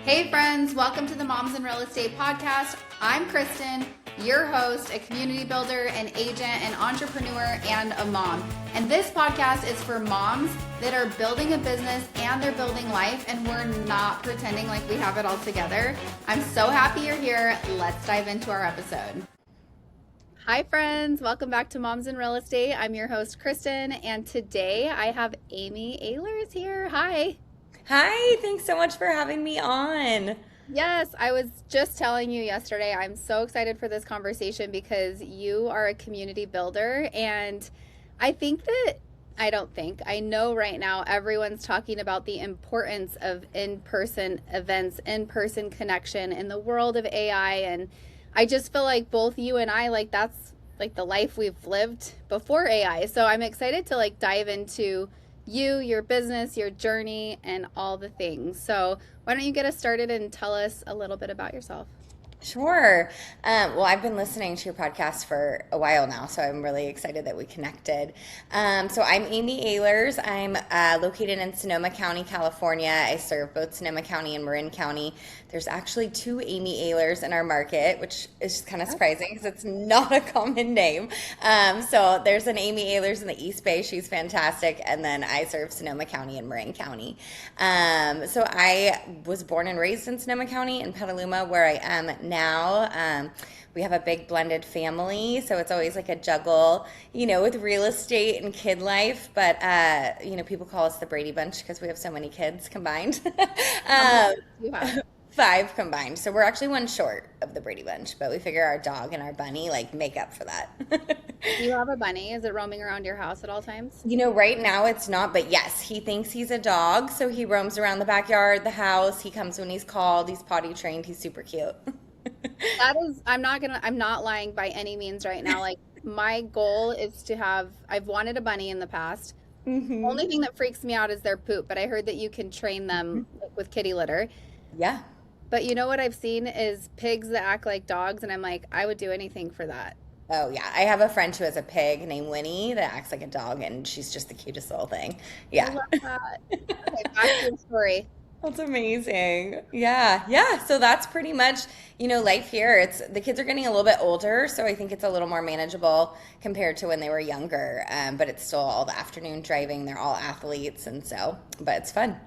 Hey friends, welcome to the Moms in Real Estate podcast. I'm Kristen, your host, a community builder, an agent, an entrepreneur, and a mom. And this podcast is for moms that are building a business and they're building life, and we're not pretending like we have it all together. I'm so happy you're here. Let's dive into our episode. Hi friends, welcome back to Moms in Real Estate. I'm your host, Kristen, and today I have Amy Ahlers here. Hi. Hi, thanks so much for having me on. Yes, I was just telling you yesterday, I'm so excited for this conversation because you are a community builder. And I know right now everyone's talking about the importance of in-person events, in-person connection in the world of AI. And I just feel like both you and I, that's like the life we've lived before AI. So I'm excited to dive into you, your business, your journey, and all the things. So why don't you get us started and tell us a little bit about yourself? Sure. Well, I've been listening to your podcast for a while now, so I'm really excited that we connected. So I'm Amy Ahlers. I'm located in Sonoma County, California. I serve both Sonoma County and Marin County. There's actually two Amy Ahlers in our market, which is kind of surprising because it's not a common name. So there's an Amy Ahlers in the East Bay. She's fantastic. And then I serve Sonoma County and Marin County. So I was born and raised in Sonoma County in Petaluma, where I am now. We have a big blended family, so it's always like a juggle, with real estate and kid life. But, people call us the Brady Bunch because we have so many kids combined. Five combined. So we're actually one short of the Brady Bunch, but we figure our dog and our bunny make up for that. Do you have a bunny? Is it roaming around your house at all times? Right now it's not, but yes, he thinks he's a dog, so he roams around the backyard, the house. He comes when he's called. He's potty trained. He's super cute. I'm not lying by any means right now. My goal is I've wanted a bunny in the past. Mm-hmm. Only thing that freaks me out is their poop, but I heard that you can train them with kitty litter. Yeah. But you know what I've seen is pigs that act like dogs, and I'm like, I would do anything for that. Oh, yeah. I have a friend who has a pig named Winnie that acts like a dog, and she's just the cutest little thing. Yeah. I love that. Okay, back to the story. That's amazing. Yeah. So that's pretty much, life here. The kids are getting a little bit older, so I think it's a little more manageable compared to when they were younger. But it's still all the afternoon driving. They're all athletes, but it's fun.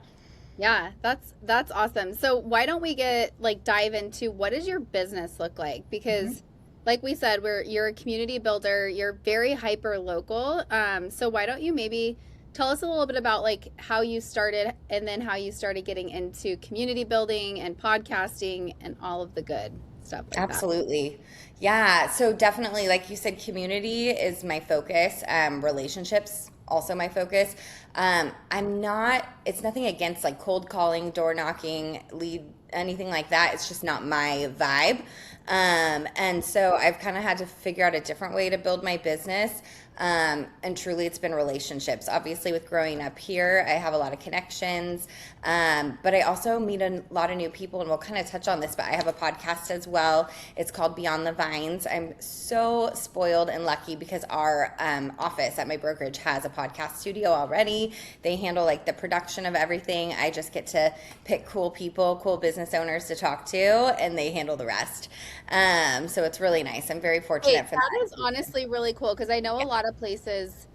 Yeah, that's awesome. So why don't we dive into what does your business look like? Because like we said, you're a community builder, you're very hyper local. So why don't you maybe tell us a little bit about how you started and then how you started getting into community building and podcasting and all of the good stuff like Absolutely. Yeah. So definitely, like you said, community is my focus. Relationships also my focus. It's nothing against cold calling, door knocking, lead, anything like that. It's just not my vibe. And so I've kind of had to figure out a different way to build my business. And truly it's been relationships. Obviously with growing up here, I have a lot of connections. But I also meet a lot of new people, and we'll kind of touch on this, but I have a podcast as well. It's called Beyond the Vines. I'm so spoiled and lucky because our office at my brokerage has a podcast studio already. They handle the production of everything. I just get to pick cool people, cool business owners to talk to, and they handle the rest. So it's really nice. I'm very fortunate for that. That is honestly really cool because I know a lot of places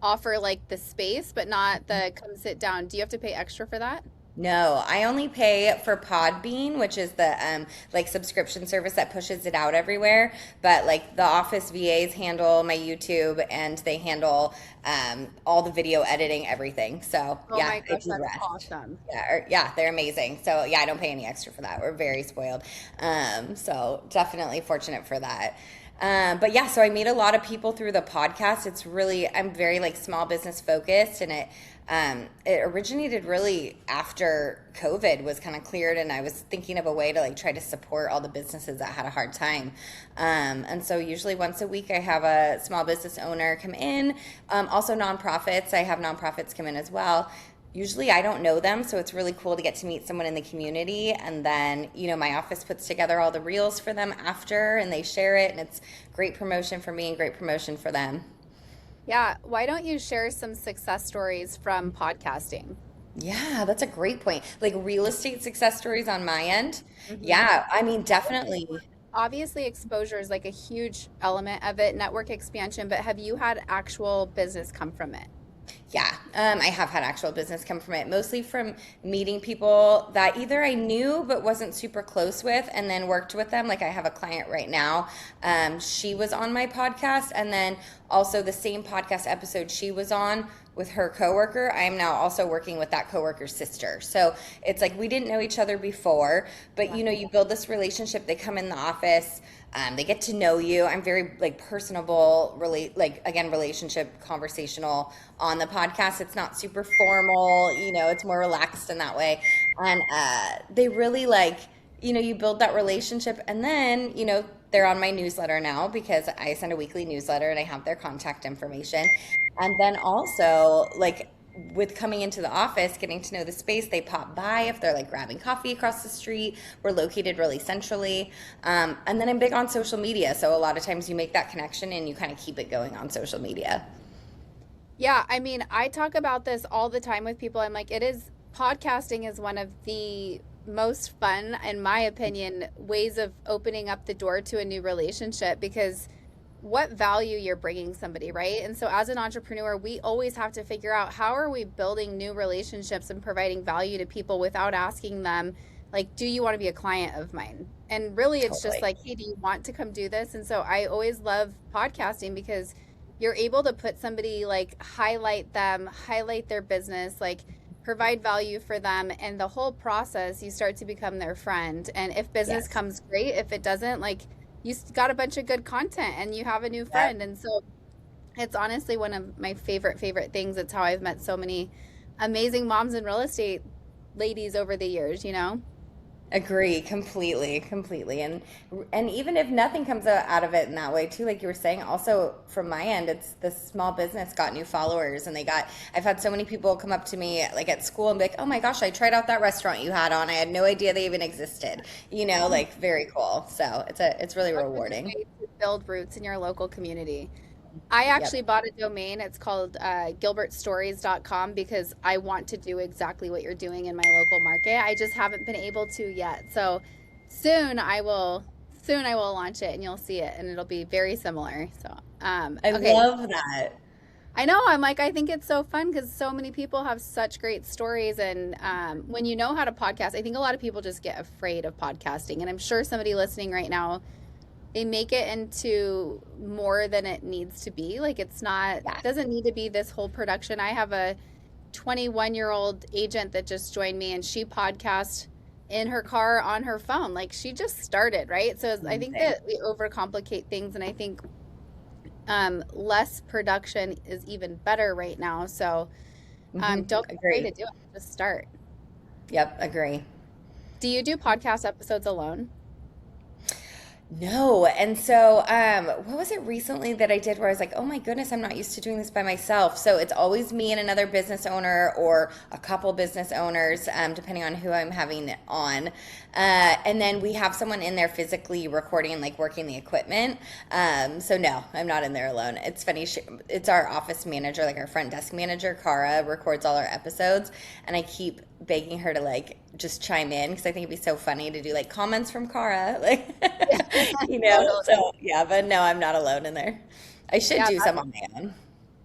offer the space, but not the come sit down. Do you have to pay extra for that? No, I only pay for Podbean, which is the subscription service that pushes it out everywhere. But the office VAs handle my YouTube, and they handle all the video editing, everything. So yeah, my gosh, that's awesome. Yeah, they're amazing. So yeah, I don't pay any extra for that. We're very spoiled. So definitely fortunate for that. But yeah, so I meet a lot of people through the podcast. I'm very small business focused, and it originated really after COVID was kind of cleared, and I was thinking of a way to try to support all the businesses that had a hard time. And so usually once a week I have a small business owner come in. Also nonprofits, I have nonprofits come in as well. Usually I don't know them, so it's really cool to get to meet someone in the community. And then, my office puts together all the reels for them after, and they share it, and it's great promotion for me and great promotion for them. Yeah. Why don't you share some success stories from podcasting? Yeah, that's a great point. Like real estate success stories on my end. Mm-hmm. Yeah, I mean, definitely. Obviously, exposure is like a huge element of it, network expansion, but have you had actual business come from it? Yeah, I have had actual business come from it, mostly from meeting people that either I knew but wasn't super close with, and then worked with them. Like I have a client right now. She was on my podcast, and then also the same podcast episode she was on with her coworker. I am now also working with that coworker's sister. So it's like we didn't know each other before, but you build this relationship. They come in the office. They get to know you. I'm very like personable, like again, relationship conversational on the podcast. It's not super formal, it's more relaxed in that way. And they really like, you build that relationship, and then, they're on my newsletter now because I send a weekly newsletter and I have their contact information. And then also like with coming into the office, getting to know the space, they pop by if they're like grabbing coffee across the street. We're located really centrally. And then I'm big on social media. So a lot of times you make that connection and you kind of keep it going on social media. Yeah, I mean, I talk about this all the time with people. I'm like, podcasting is one of the most fun, in my opinion, ways of opening up the door to a new relationship, because what value you're bringing somebody, right? And so as an entrepreneur, we always have to figure out how are we building new relationships and providing value to people without asking them, like, do you want to be a client of mine? And really, it's just Totally. like, hey, do you want to come do this? And so I always love podcasting because you're able to put somebody, like, highlight them, highlight their business, like provide value for them, and the whole process you start to become their friend. And if business Yes. comes, great. If it doesn't, like, you got a bunch of good content and you have a new Yep. friend. And so it's honestly one of my favorite things. It's how I've met so many amazing moms in real estate ladies over the years. Agree completely. And even if nothing comes out of it in that way too, like you were saying, also from my end, it's the small business got new followers, and I've had so many people come up to me like at school and be like, oh my gosh, I tried out that restaurant you had on. I had no idea they even existed, like very cool. So it's really What better rewarding. way to build roots in your local community? I actually Yep. bought a domain. It's called gilbertstories.com because I want to do exactly what you're doing in my local market. I just haven't been able to yet. So soon I will launch it and you'll see it, and it'll be very similar. So I okay. love that. I know. I'm like, I think it's so fun because so many people have such great stories. And when you know how to podcast, I think a lot of people just get afraid of podcasting. And I'm sure somebody listening right now, they make it into more than it needs to be. Like it's not, Yeah. it doesn't need to be this whole production. I have a 21-year-old agent that just joined me, and she podcasts in her car on her phone. Like she just started, right? So I think Amazing. that we overcomplicate things, and I think less production is even better right now. So don't be afraid to Agree. do it. Just start. Yep, agree. Do you do podcast episodes alone? No. And so, what was it recently that I did where I was like, oh my goodness, I'm not used to doing this by myself. So it's always me and another business owner or a couple business owners, depending on who I'm having on. And then we have someone in there physically recording and like working the equipment. So no, I'm not in there alone. It's funny. It's our office manager, like our front desk manager, Cara, records all our episodes. And I keep begging her to like just chime in because I think it'd be so funny to do like comments from Cara, like Totally. So yeah, but no, I'm not alone in there. I should Yeah, do some on my own.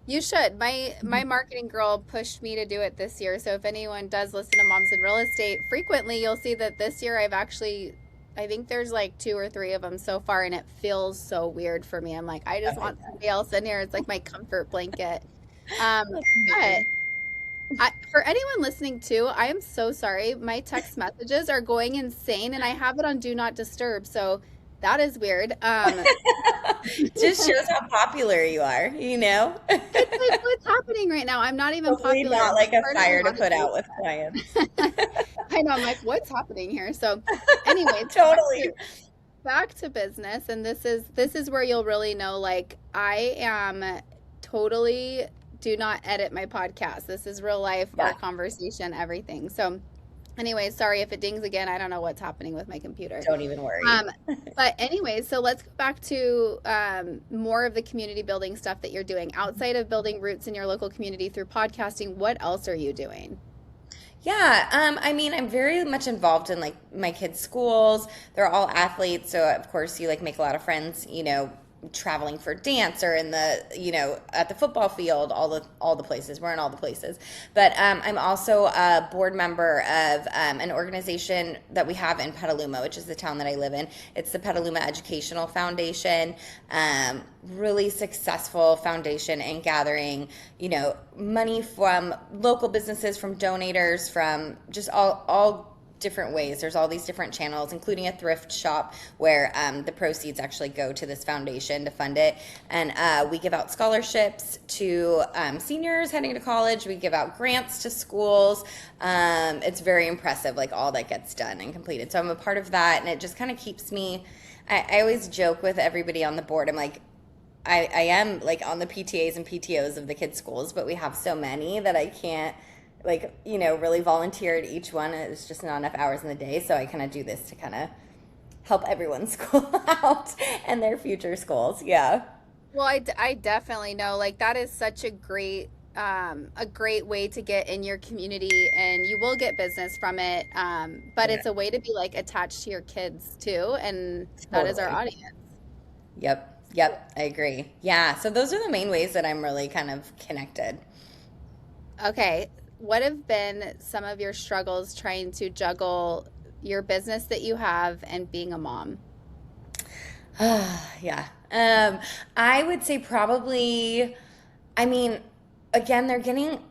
you should. My marketing girl pushed me to do it this year. So if anyone does listen to Moms in Real Estate frequently, you'll see that this year I think there's like two or three of them so far, and it feels so weird for me. I'm like, I just Okay. want somebody else in here. It's like my comfort blanket. That's But amazing. for anyone listening too, I am so sorry. My text messages are going insane, and I have it on Do Not Disturb. So that is weird. Just shows how popular you are, It's like, what's happening right now? I'm not even Hopefully popular. not I'm like a part of a fire to lot of put out groups. with clients. I know. I'm like, what's happening here? So, anyways, Totally. back to business, and this is where you'll really know. Like, I am totally do not edit my podcast. This is real life, our Yeah, conversation, everything. So, anyways, sorry if it dings again. I don't know what's happening with my computer. don't even worry. Um, but anyways, so let's go back to more of the community building stuff that you're doing outside of building roots in your local community through podcasting. What else are you doing? I mean, I'm very much involved in like my kids' schools. They're all athletes, so of course you like make a lot of friends, traveling for dance or in the, at the football field, all the places. We're in all the places. But I'm also a board member of an organization that we have in Petaluma, which is the town that I live in. It's the Petaluma Educational Foundation. Really successful foundation in gathering, money from local businesses, from donators, from just all different ways. There's all these different channels, including a thrift shop where the proceeds actually go to this foundation to fund it. And we give out scholarships to seniors heading to college. We give out grants to schools. It's very impressive, like all that gets done and completed. So I'm a part of that, and it just kind of keeps me. I always joke with everybody on the board. I'm like, I am like on the PTAs and PTOs of the kids' schools, but we have so many that I can't really volunteer at each one. It's just not enough hours in the day. So I kind of do this to kind of help everyone's school out and their future schools. Yeah. Well, I definitely know, like, that is such a great way to get in your community, and you will get business from it. But it's a way to be like attached to your kids too. And that is our audience. Yep. I agree. Yeah. So those are the main ways that I'm really kind of connected. Okay. What have been some of your struggles trying to juggle your business that you have and being a mom? Yeah. I would say probably, I mean, again,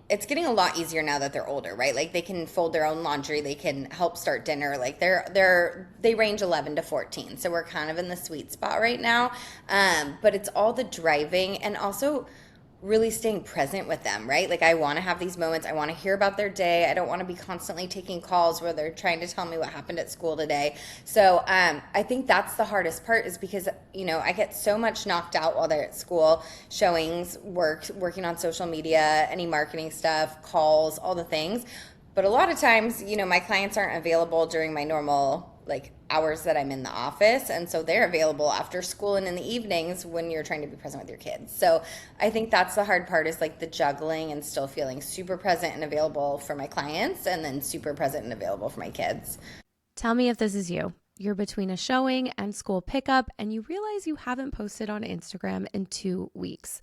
it's getting a lot easier now that they're older, right? Like they can fold their own laundry, they can help start dinner. Like they range 11 to 14. So we're kind of in the sweet spot right now. But it's all the driving and also really staying present with them, right? Like I want to have these moments. I want to hear about their day. I don't want to be constantly taking calls where they're trying to tell me what happened at school today. So I think that's the hardest part, is because, I get so much knocked out while they're at school, showings, working on social media, any marketing stuff, calls, all the things. But a lot of times, my clients aren't available during my normal hours that I'm in the office, and so they're available after school and in the evenings when you're trying to be present with your kids. So I think that's the hard part, is like the juggling and still feeling super present and available for my clients, and then super present and available for my kids. Tell me if this is you. You're between a showing and school pickup, and you realize you haven't posted on Instagram in 2 weeks.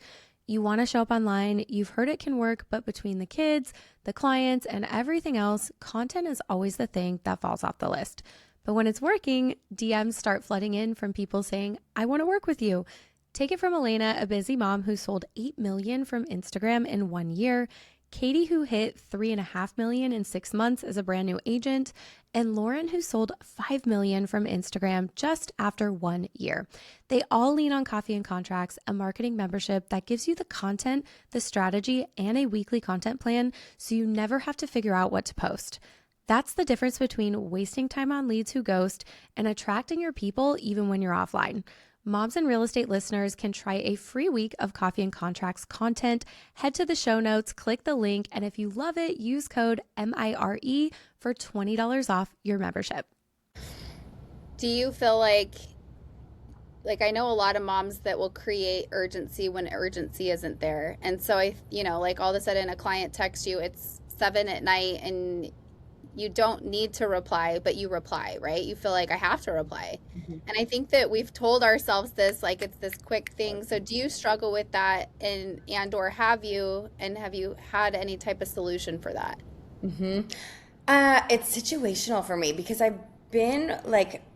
You want to show up online, you've heard it can work, but between the kids, the clients, and everything else, content is always the thing that falls off the list. But when it's working, DMs start flooding in from people saying, I want to work with you. Take it from Elena, a busy mom who sold 8 million from Instagram in 1 year, Katie, who hit 3.5 million in 6 months as a brand new agent, and Lauren, who sold 5 million from Instagram just after 1 year. They all lean on Coffee and Contracts, a marketing membership that gives you the content, the strategy, and a weekly content plan, so you never have to figure out what to post. That's the difference between wasting time on leads who ghost and attracting your people even when you're offline. Moms and real estate listeners can try a free week of Coffee and Contracts content. Head to the show notes, click the link, and if you love it, use code MIRE for $20 off your membership. Do you feel like I know a lot of moms that will create urgency when urgency isn't there. And so all of a sudden a client texts you, it's 7 at night, and you don't need to reply, but you reply, right? You feel like, I have to reply. Mm-hmm. And I think that we've told ourselves this, like it's this quick thing. So do you struggle with that, or have you had any type of solution for that? Mm-hmm. It's situational for me, because I've been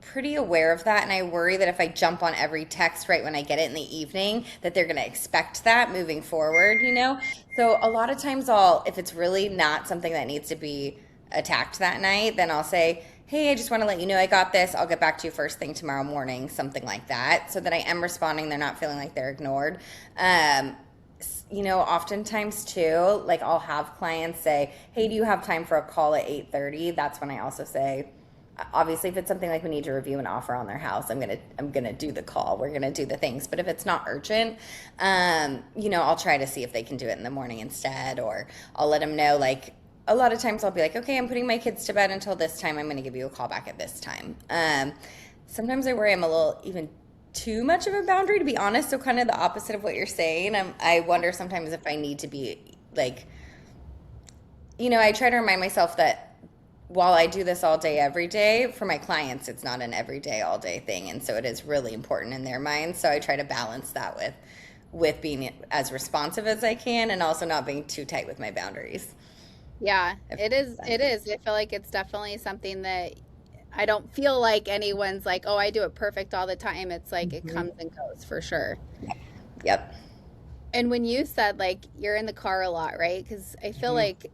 pretty aware of that, and I worry that if I jump on every text right when I get it in the evening, that they're going to expect that moving forward, So a lot of times if it's really not something that needs to be attacked that night, then I'll say, hey, I just want to let you know I got this. I'll get back to you first thing tomorrow morning, something like that, so that I am responding. They're not feeling like they're ignored. Oftentimes too, I'll have clients say, hey, do you have time for a call at 8:30? That's when I also say, obviously, if it's something like we need to review an offer on their house, I'm gonna do the call. We're gonna do the things. But if it's not urgent, I'll try to see if they can do it in the morning instead, or I'll let them know, a lot of times I'll be like, okay, I'm putting my kids to bed until this time. I'm going to give you a call back at this time. Sometimes I worry I'm a little even too much of a boundary, to be honest. So kind of the opposite of what you're saying. I wonder sometimes if I need to be I try to remind myself that while I do this all day, every day, for my clients, it's not an everyday, all day thing. And so it is really important in their minds. So I try to balance that with being as responsive as I can and also not being too tight with my boundaries. Yeah, If it is. that It makes is. I feel like it's definitely something that I don't feel like anyone's like, oh, I do it perfect all the time. It's like sense. it comes and goes for sure. Yep. And when you said like you're in the car a lot, right? Because I feel Mhm. like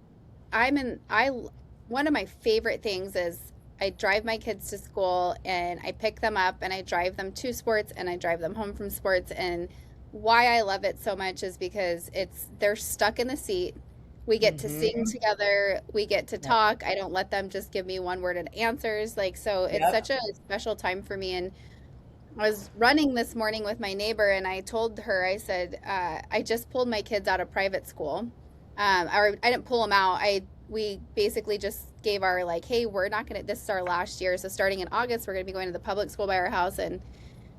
one of my favorite things is I drive my kids to school and I pick them up and I drive them to sports and I drive them home from sports. And why I love it so much is because they're stuck in the seat. We get to sing Mhm. together. We get to Yep. talk. I don't let them just give me one worded answers. Like, so it's Yep. such a special time for me. And I was running this morning with my neighbor, and I told her, I said, I just pulled my kids out of private school. Or I didn't pull them out. We basically just gave our like, hey, we're not gonna. This is our last year, so starting in August, we're gonna be going to the public school by our house. And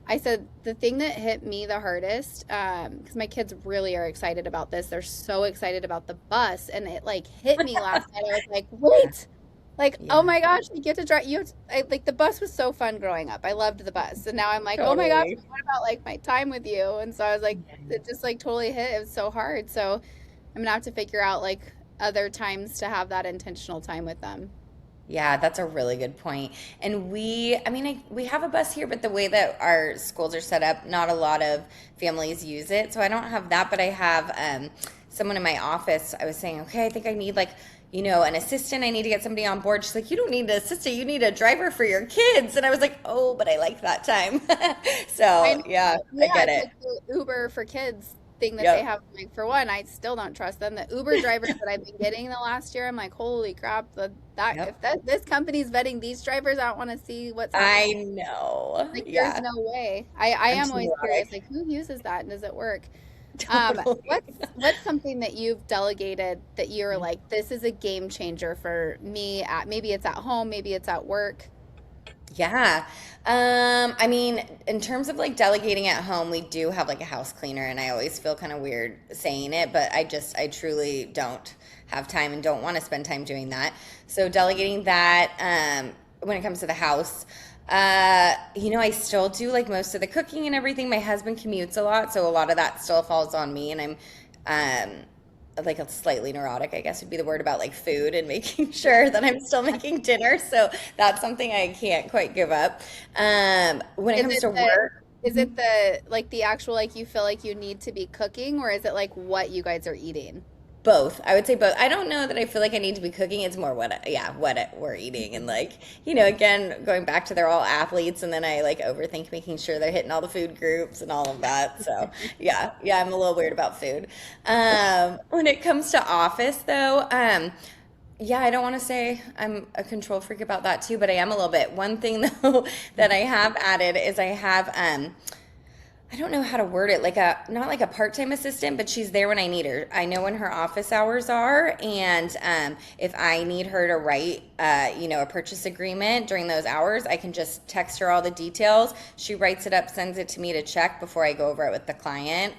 I said the thing that hit me the hardest, because my kids really are excited about this. They're so excited about the bus, and it like hit me last night. I was like, wait. Like, oh Yeah. my gosh, you get to drive. Like the bus was so fun growing up. I loved the bus, and now I'm like, oh my gosh, Totally. what about like my time with you? And so I was like, it just like totally hit. It was so hard. So I'm gonna have to figure out like other times to have that intentional time with them. Yeah, that's a really good point. And we have a bus here, but the way that our schools are set up, not a lot of families use it. So I don't have that, but I have someone in my office. I was saying, okay, I think I need an assistant. I need to get somebody on board. She's like, you don't need an assistant. You need a driver for your kids. And I was like, oh, but I like that time. I So know. yeah, I Yeah, get it's it. like the Uber for kids thing that they Yep. have. Like for one, I still don't trust them. The Uber drivers that I've been getting the last year, I'm like, holy crap! That Yep. if this company's vetting these drivers, I don't want to see what's happening. I know. Like, there's Yeah. no way. I I'm am too always curious, neurotic. like, who uses that and does it work? Totally. What's something that you've delegated that you're like, this is a game changer for me at maybe it's at home, maybe it's at work. Yeah. I mean, in terms of like delegating at home, we do have like a house cleaner, and I always feel kind of weird saying it, but I truly don't have time and don't want to spend time doing that. So delegating that, when it comes to the house, I still do like most of the cooking and everything. My husband commutes a lot, so a lot of that still falls on me, and like a slightly neurotic, I guess would be the word about like food and making sure that I'm still making dinner. So that's something I can't quite give up. When it Is comes it to the work, is it the like the actual like you feel like you need to be cooking or is it like what you guys are eating? both. I would say both. I don't know that I feel like I need to be cooking. It's more what we're eating. And like, again, going back to they're all athletes, and then I like overthink making sure they're hitting all the food groups and all of that. So yeah, I'm a little weird about food. When it comes to office though, yeah, I don't want to say I'm a control freak about that too, but I am a little bit. One thing though that I have added is I don't know how to word it, like a not like a part-time assistant, but she's there when I need her. I know when her office hours are, and if I need her to write, a purchase agreement during those hours, I can just text her all the details. She writes it up, sends it to me to check before I go over it with the client,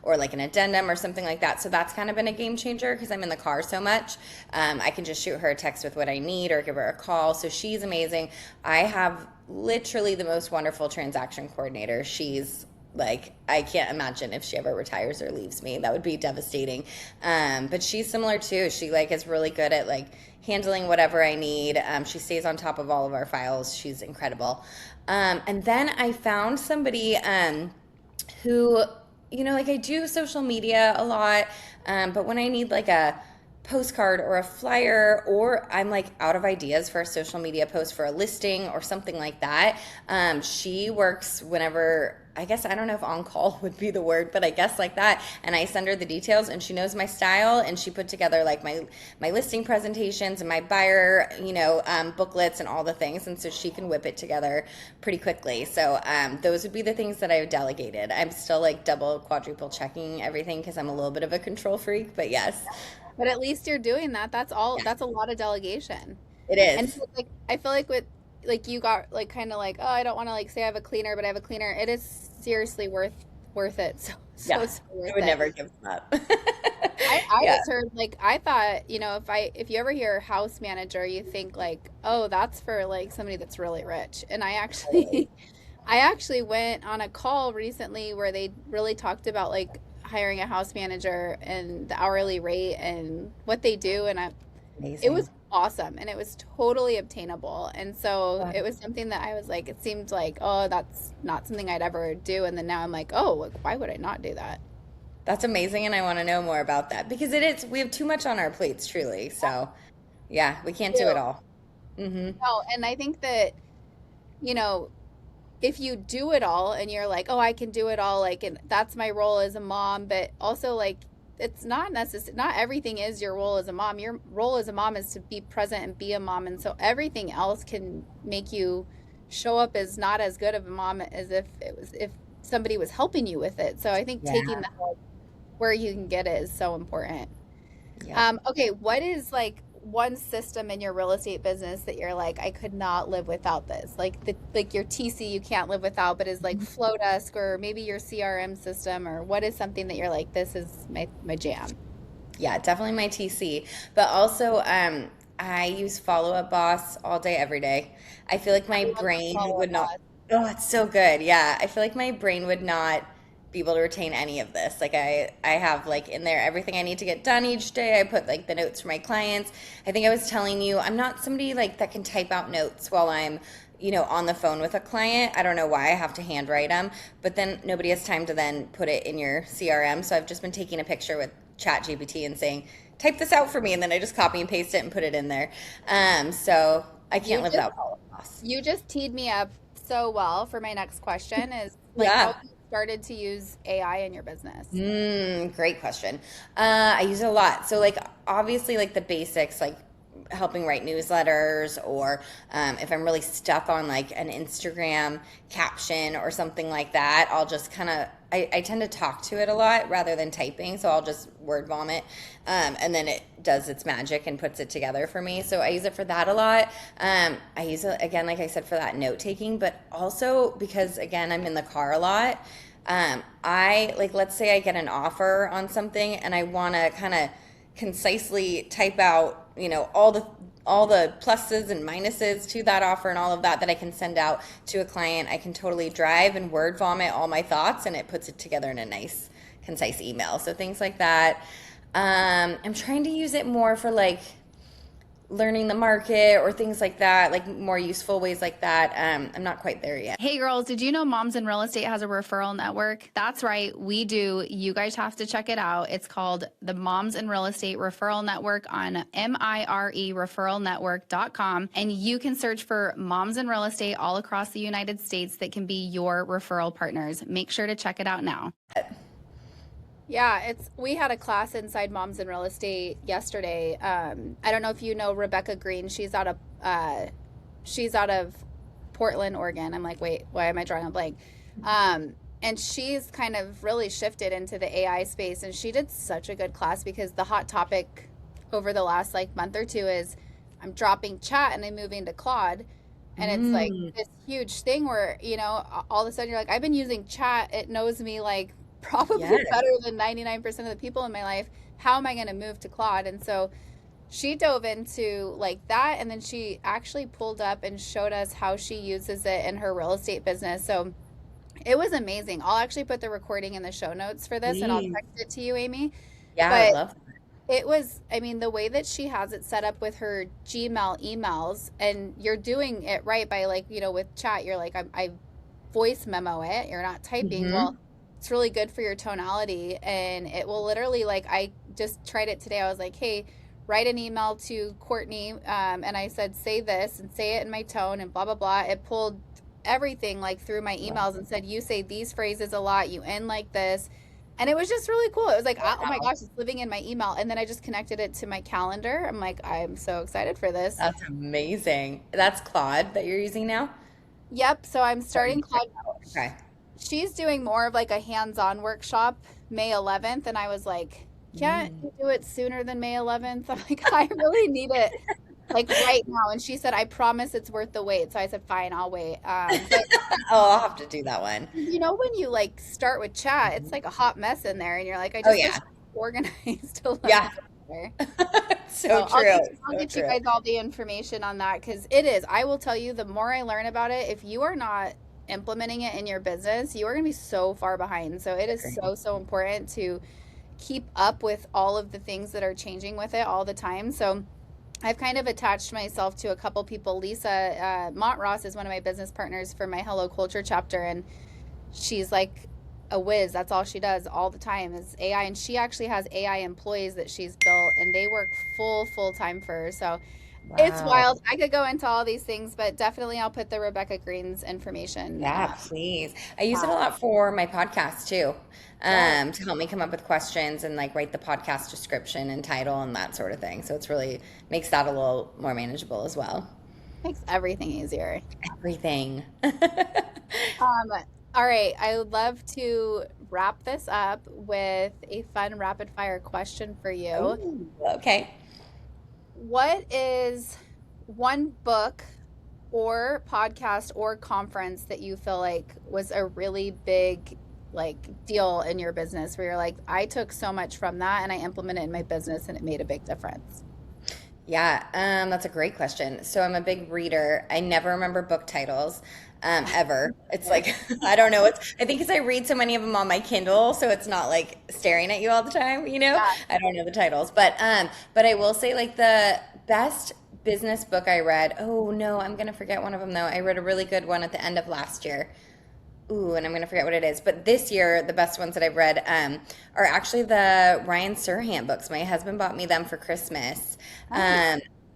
or like an addendum or something like that. So that's kind of been a game changer because I'm in the car so much. I can just shoot her a text with what I need or give her a call. So she's amazing. I have literally the most wonderful transaction coordinator. She's like, I can't imagine if she ever retires or leaves me. That would be devastating. But she's similar too. She like is really good at like handling whatever I need. She stays on top of all of our files. She's incredible. And then I found somebody who, like I do social media a lot, but when I need like a postcard or a flyer, or I'm like out of ideas for a social media post for a listing or something like that, she works whenever. I guess I don't know if on call would be the word, but I guess like that. And I send her the details, and she knows my style, and she put together like my listing presentations and my buyer, booklets and all the things, and so she can whip it together pretty quickly. So those would be the things that I've delegated. I'm still like double, quadruple checking everything because I'm a little bit of a control freak, but yes, But at least you're doing that. That's all. yeah, That's a lot of delegation. it And is. so, like I feel like with like you got like kind of like, oh, I don't want to like say I have a cleaner, but I have a cleaner. It is seriously worth it. So Yeah, so I worth would it. never give them up. I Yeah, just heard like I thought, if you ever hear house manager, you think like, oh, that's for like somebody that's really rich. And I totally. actually I actually went on a call recently where they really talked about like hiring a house manager and the hourly rate and what they do, and it Amazing. was awesome and it was totally obtainable. And so Yeah. it was something that I was like, it seemed like, oh, that's not something I'd ever do. And then now I'm like, oh, like, why would I not do that? That's amazing, and I want to know more about that because it is, we have too much on our plates, truly. So, yeah, we can't do it all. Hmm. No, and I think that, you know, if you do it all and you're like, oh, I can do it all, like, and that's my role as a mom, but also like, it's not necessary. Not everything is your role as a mom. Your role as a mom is to be present and be a mom. And so everything else can make you show up as not as good of a mom as if somebody was helping you with it. So I think taking Yeah. the help where you can get it is so important. Yep. Okay, what is like one system in your real estate business that you're like, I could not live without this? Like your TC you can't live without, but is like Flowdesk or maybe your CRM system, or what is something that you're like, this is my jam? Yeah, definitely my TC. But also, I use Follow Up Boss all day, every day. I feel like my Everyone's brain follow would up not, boss. oh, it's so good. Yeah, I feel like my brain would not be able to retain any of this. Like I have like in there everything I need to get done each day. I put like the notes for my clients. I think I was telling you, I'm not somebody like that can type out notes while I'm, on the phone with a client. I don't know why I have to handwrite them, but then nobody has time to then put it in your CRM. So I've just been taking a picture with Chat GPT and saying, type this out for me, and then I just copy and paste it and put it in there. So I can't You live just without Follow Up Boss. you just teed me up so well for my next question is like how Yeah. you started to use AI in your business. Great question. I use it a lot. So, like, obviously, like the basics, like helping write newsletters, or if I'm really stuck on like an Instagram caption or something like that, I'll just kind of, I tend to talk to it a lot rather than typing. So I'll just word vomit, and then it does its magic and puts it together for me. So I use it for that a lot. I use it, again, like I said, for that note taking, but also because, again, I'm in the car a lot. I like, let's say I get an offer on something and I want to kind of concisely type out, all the pluses and minuses to that offer and all of that I can send out to a client. I can totally drive and word vomit all my thoughts, and it puts it together in a nice, concise email. So things like that. I'm trying to use it more for like learning the market or things like that, like more useful ways like that. I'm not quite there yet. Hey girls, did you know Moms in Real Estate has a referral network? That's right, we do. You guys have to check it out. It's called the Moms in Real Estate Referral Network on MIRE referralnetwork.com. And you can search for moms in real estate all across the United States that can be your referral partners. Make sure to check it out now. Yeah, we had a class inside Moms in Real Estate yesterday. I don't know if you know Rebecca Green. She's out of Portland, Oregon. I'm like, wait, why am I drawing a blank? And she's kind of really shifted into the AI space, and she did such a good class because the hot topic over the last like month or two is I'm dropping chat and I'm moving to Claude. And it's like Mm, this huge thing where, all of a sudden you're like, I've been using chat. It knows me like probably yes. better than 99% of the people in my life. How am I going to move to Claude? And so she dove into like that. And then she actually pulled up and showed us how she uses it in her real estate business. So it was amazing. I'll actually put the recording in the show notes for this and I'll Please. text it to you, Amy. Yeah, I would But love that. it was, I mean, the way that she has it set up with her Gmail emails, and you're doing it right by like, with chat, you're like, I voice memo it, you're not typing. Hmm. Well, it's really good for your tonality, and it will literally, like, I just tried it today. I was like, hey, write an email to Courtney, and I said, say this and say it in my tone and blah, blah, blah. It pulled everything like through my emails and said, you say these phrases a lot, you end like this. And it was just really cool. It was like, oh my Wow. gosh, it's living in my email. And then I just connected it to my calendar. I'm like, I'm so excited for this. That's amazing. That's Claude that you're using now? Yep. So I'm Starting starting to check Claude. out. Okay. She's doing more of like a hands-on workshop May 11th. And I was like, can't Mm. you do it sooner than May 11th? I'm like, I really need it like right now. And she said, I promise it's worth the wait. So I said, fine, I'll wait. But Oh, I'll have to do that one. when you like start with chat, it's like a hot mess in there. And you're like, I Oh, just wish yeah. organized a little Yeah. bit better. So I'll true. get you guys all the information on that because it is. I will tell you, the more I learn about it, if you are not implementing it in your business, you are going to be so far behind. So it is so important to keep up with all of the things that are changing with it all the time. So I've kind of attached myself to a couple people. Lisa Montross is one of my business partners for my Hello Culture chapter, and she's like a whiz. That's all she does all the time is AI, and she actually has AI employees that she's built, and they work full time for her. So it's Wow. wild. I could go into all these things, but definitely I'll put the Rebecca Green's information. Yeah, please. I use it a lot for my podcast too, to help me come up with questions and like write the podcast description and title and that sort of thing. So it's really makes that a little more manageable as well. Makes everything easier. Everything. All right, I would love to wrap this up with a fun rapid fire question for you. Ooh, okay. What is one book or podcast or conference that you feel like was a really big like deal in your business where you're like, I took so much from that and I implemented it in my business and it made a big difference? Yeah, that's a great question. So I'm a big reader. I never remember book titles, ever. It's like I don't know. I think because I read so many of them on my Kindle, so it's not like staring at you all the time. Yeah. I don't know the titles, but I will say like the best business book I read. Oh no, I'm gonna forget one of them though. I read a really good one at the end of last year. Ooh, and I'm gonna forget what it is. But this year, the best ones that I've read are actually the Ryan Serhant books. My husband bought me them for Christmas.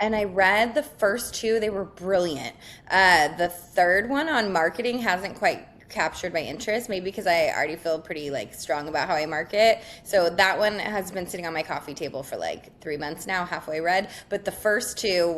And I read the first two; they were brilliant. The third one on marketing hasn't quite captured my interest, maybe because I already feel pretty like strong about how I market. So that one has been sitting on my coffee table for like 3 months now, halfway read. But the first two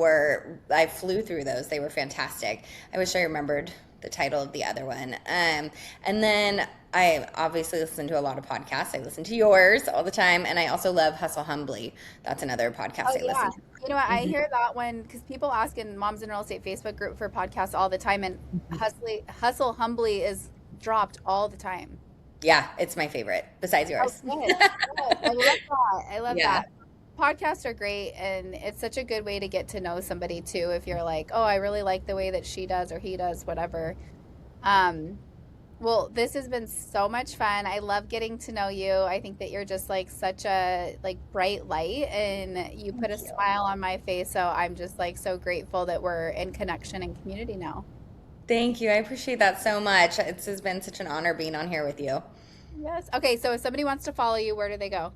I flew through those. They were fantastic. I wish I remembered the title of the other one. And then I obviously listen to a lot of podcasts. I listen to yours all the time. And I also love Hustle Humbly. That's another podcast I listen to. You know what? I hear that one because people ask in Moms in Real Estate Facebook group for podcasts all the time, and Hustle Humbly is dropped all the time. Yeah, it's my favorite besides yours. Good. I love that. I love Yeah. that. Podcasts are great, and it's such a good way to get to know somebody too. If you're like, oh, I really like the way that she does or he does, whatever. Well, this has been so much fun. I love getting to know you. I think that you're just like such a like bright light, and you put a smile on my face. So I'm just like so grateful that we're in connection and community now. Thank you. I appreciate that so much. It has been such an honor being on here with you. Yes. Okay. So if somebody wants to follow you, where do they go?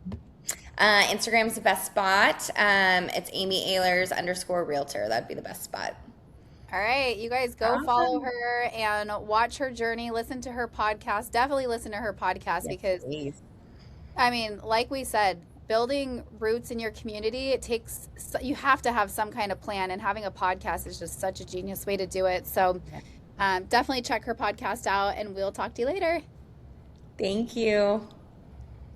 Instagram's the best spot. It's Amy Ahlers _realtor. That'd be the best spot. All right, you guys go follow her and watch her journey. Listen to her podcast. Definitely listen to her podcast because, please. I mean, like we said, building roots in your community, you have to have some kind of plan, and having a podcast is just such a genius way to do it. So definitely check her podcast out, and we'll talk to you later. Thank you.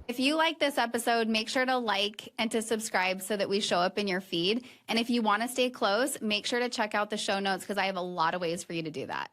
If you like this episode, make sure to like and to subscribe so that we show up in your feed. And if you want to stay close, make sure to check out the show notes because I have a lot of ways for you to do that.